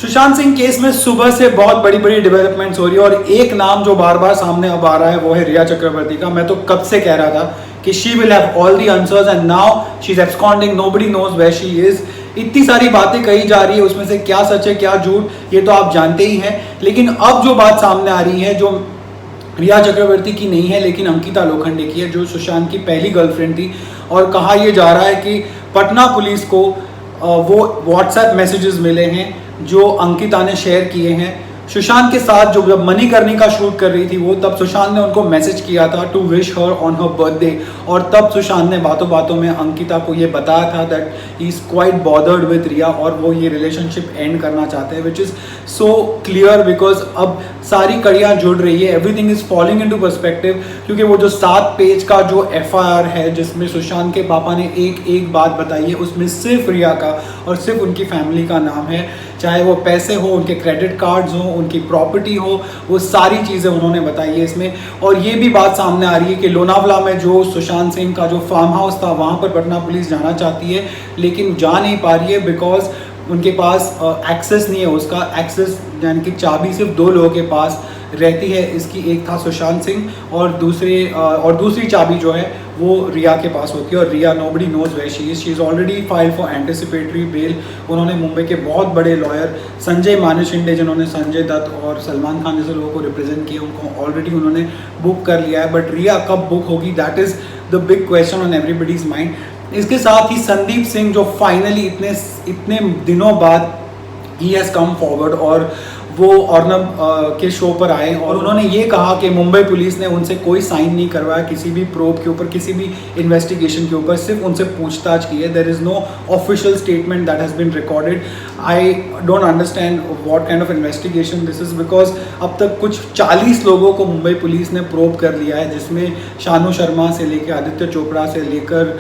Sushant Singh case में सुबह से बहुत बड़ी बड़ी डेवलपमेंट्स हो रही है और एक नाम जो बार बार सामने अब आ रहा है वो है रिया चक्रवर्ती का। मैं तो कब से कह रहा था कि she will have all the answers and now she is absconding, nobody knows where she is. इतनी सारी बातें कही जा रही है, उसमें से क्या सच है क्या झूठ ये तो आप जानते ही हैं। लेकिन अब जो बात सामने आ रही है जो रिया चक्रवर्ती की नहीं है लेकिन अंकिता लोखंडे की है, जो सुशांत की पहली गर्लफ्रेंड थी। और कहा यह जा रहा है कि पटना पुलिस को वो व्हाट्सएप मैसेजेस मिले हैं जो अंकिता ने शेयर किए हैं सुशांत के साथ। जो जब मणिकर्णिका शूट कर रही थी वो, तब सुशांत ने उनको मैसेज किया था to wish her on her birthday. और तब सुशांत ने बातों बातों में अंकिता को ये बताया था that he is quite bothered with Riya और वो ये रिलेशनशिप एंड करना चाहते हैं, which is so clear because अब सारी कड़ियाँ जुड़ रही है, everything is falling in to perspective. क्योंकि वो जो 7 पेज का जो FIR है जिसमें सुशांत के पापा ने एक एक बात बताई है, उसमें सिर्फ रिया का और सिर्फ उनकी फैमिली का नाम है। चाहे वो पैसे हो, उनके क्रेडिट कार्ड्स हो, उनकी प्रॉपर्टी हो, वो सारी चीज़ें उन्होंने बताई है इसमें। और ये भी बात सामने आ रही है कि लोनावला में जो सुशांत सिंह का जो फार्म हाउस था वहाँ पर पटना पुलिस जाना चाहती है लेकिन जा नहीं पा रही है बिकॉज उनके पास एक्सेस नहीं है। उसका एक्सेस यानी कि चाबी सिर्फ 2 लोगों के पास रहती है इसकी, एक था सुशांत सिंह और दूसरी चाबी जो है वो रिया के पास होती है। और Riya nobody knows where she is already filed for anticipatory bail. उन्होंने मुंबई के बहुत बड़े लॉयर संजय मानेशिंडे, जिन्होंने संजय दत्त और सलमान खान जैसे लोगों को रिप्रेजेंट किया, उनको ऑलरेडी उन्होंने बुक कर लिया है। बट रिया कब बुक होगी, that is the big question on everybody's mind. इसके साथ ही संदीप सिंह जो फाइनली इतने दिनों बाद ही हैज़ कम फॉरवर्ड और वो अर्नब के शो पर आए और उन्होंने ये कहा कि मुंबई पुलिस ने उनसे कोई साइन नहीं करवाया किसी भी प्रोब के ऊपर, किसी भी इन्वेस्टिगेशन के ऊपर, सिर्फ उनसे पूछताछ की है। There is no official statement that has been recorded. I don't understand what kind of investigation this is because अब तक कुछ 40 लोगों को मुंबई पुलिस ने प्रोब कर लिया है, जिसमें शानू शर्मा से लेकर आदित्य चोपड़ा से लेकर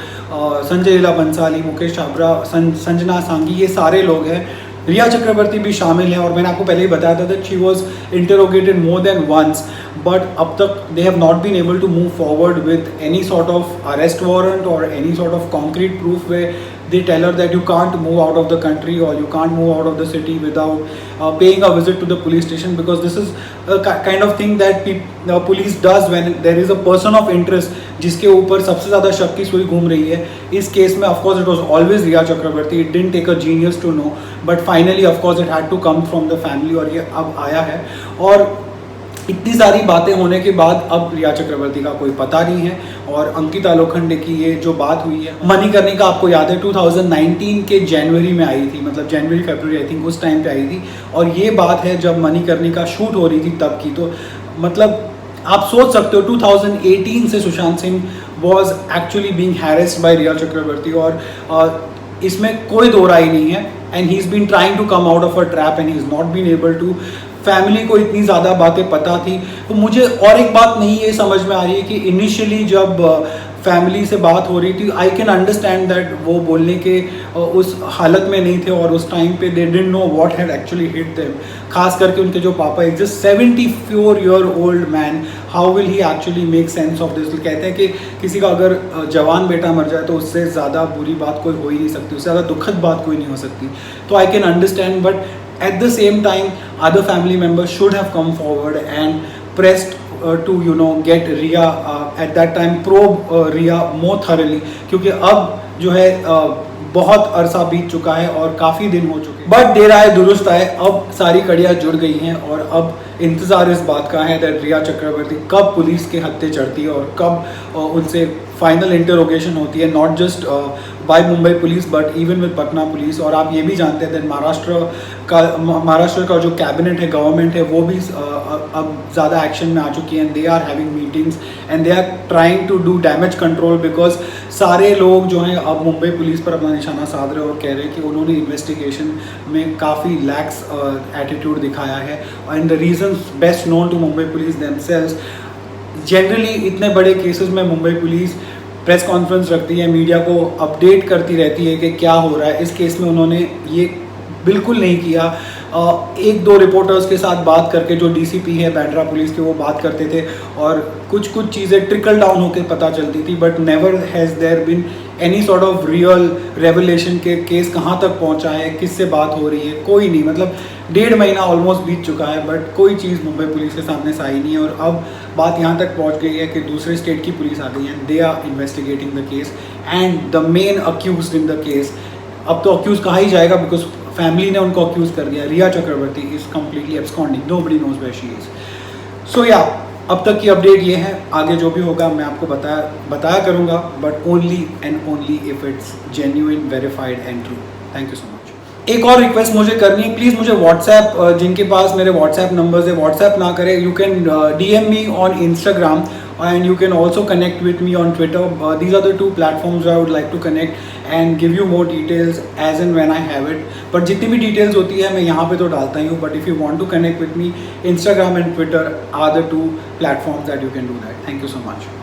संजय लीला बंसाली, मुकेश छाबड़ा, संजना सांगी, ये सारे लोग हैं। रिया चक्रवर्ती भी शामिल है और मैंने आपको पहले ही बताया था that she was interrogated more than once, but अब तक they have not been able to move forward with any sort of arrest warrant और any sort of concrete proof way they tell her that you can't move out of the country or you can't move out of the city without paying a visit to the police station, because this is a kind of thing that police does when there is a person of interest जिसके ऊपर सबसे ज़्यादा शक की सुई घूम रही है। इस केस में of course it was always Riya Chakrabarty, it didn't take a genius to know, but finally of course it had to come from the family और ये अब आया है। और इतनी सारी बातें होने के बाद अब रिया चक्रवर्ती का कोई पता नहीं है। और अंकिता लोखंडे की ये जो बात हुई है मणिकर्णिका, आपको याद है 2019 के जनवरी में आई थी, मतलब जनवरी फरवरी आई थिंक उस टाइम पे आई थी। और ये बात है जब मणिकर्णिका शूट हो रही थी तब की। तो मतलब आप सोच सकते हो 2018 से Sushant Singh was actually being harassed by Riya Chakraborty और इसमें कोई दो राय नहीं है। And he is been trying to come out of a trap and he is not been able to. Family को इतनी ज़्यादा बातें पता थी। तो मुझे और एक बात नहीं ये समझ में आ रही है कि इनिशियली जब फैमिली से बात हो रही थी, आई कैन अंडरस्टैंड दैट वो बोलने के उस हालत में नहीं थे और उस टाइम पे they didn't know what had actually hit them. खास करके उनके जो पापा, एक just 74-year-old man, how will he actually make sense of this. कहते हैं कि किसी का अगर जवान बेटा मर जाए तो उससे ज़्यादा बुरी बात कोई हो ही नहीं सकती, उससे ज़्यादा दुखद बात कोई नहीं हो सकती। तो I can understand, but at the same time other family members should have come forward and pressed to get Riya at that time, probe Riya more thoroughly, क्योंकि अब जो है बहुत अरसा बीत चुका है और काफ़ी दिन हो चुके हैं। बट देर आए दुरुस्त आए, अब सारी कड़ियाँ जुड़ गई हैं और अब इंतज़ार इस बात का है दैट रिया चक्रवर्ती कब पुलिस के हत्थे चढ़ती है और कब उनसे फाइनल इंटरोगेशन होती है, not just by Mumbai police but even with Patna police. और आप ये भी जानते हैं दैट महाराष्ट्र का जो कैबिनेट है, गवर्नमेंट है, वो भी अब ज़्यादा एक्शन में आ चुकी है। They are having meetings and they are trying to do damage control, because सारे लोग जो हैं अब मुंबई पुलिस पर अपना निशाना साध रहे हैं और कह रहे हैं कि उन्होंने इन्वेस्टिगेशन में काफ़ी लैक्स एटीट्यूड दिखाया है। And the reasons best known to Mumbai police themselves. Generally इतने बड़े केसेस में मुंबई पुलिस प्रेस कॉन्फ्रेंस रखती है, मीडिया को अपडेट करती रहती है कि क्या हो रहा है। इस केस में उन्होंने ये बिल्कुल नहीं किया। एक दो रिपोर्टर्स के साथ बात करके, जो डीसीपी है बांद्रा पुलिस के, वो बात करते थे और कुछ चीज़ें ट्रिकल डाउन होकर पता चलती थी, but never has their bin any sort of real revelation के केस कहाँ तक पहुँचा है, किससे बात हो रही है, कोई नहीं। मतलब 1.5 महीना ऑलमोस्ट बीत चुका है, बट कोई चीज़ मुंबई पुलिस के सामने से आई नहीं है। और अब बात यहाँ तक पहुँच गई है कि दूसरे स्टेट की पुलिस आ गई है, they are investigating the case and the main accused in the case, अब तो अक्यूज कहा ही जाएगा बिकॉज फैमिली ने उनको अक्यूज कर दिया, Riya Chakraborty is completely absconding, nobody knows where she is. So या अब तक की अपडेट ये है, आगे जो भी होगा मैं आपको बताया करूँगा, but only and only if it's genuine, verified and true. Thank you so much. एक और रिक्वेस्ट मुझे करनी है, प्लीज़ मुझे व्हाट्सएप, जिनके पास मेरे व्हाट्सएप नंबर्स है, व्हाट्सएप ना करें, you can DM me on Instagram and you can also connect with me on Twitter. These are the two platforms where I would like to connect and give you more details as and when I have it. But जितनी भी details होती है मैं यहाँ पे तो डालता ही हूँ, but if you want to connect with me, Instagram and Twitter are the two platforms that you can do that. Thank you so much.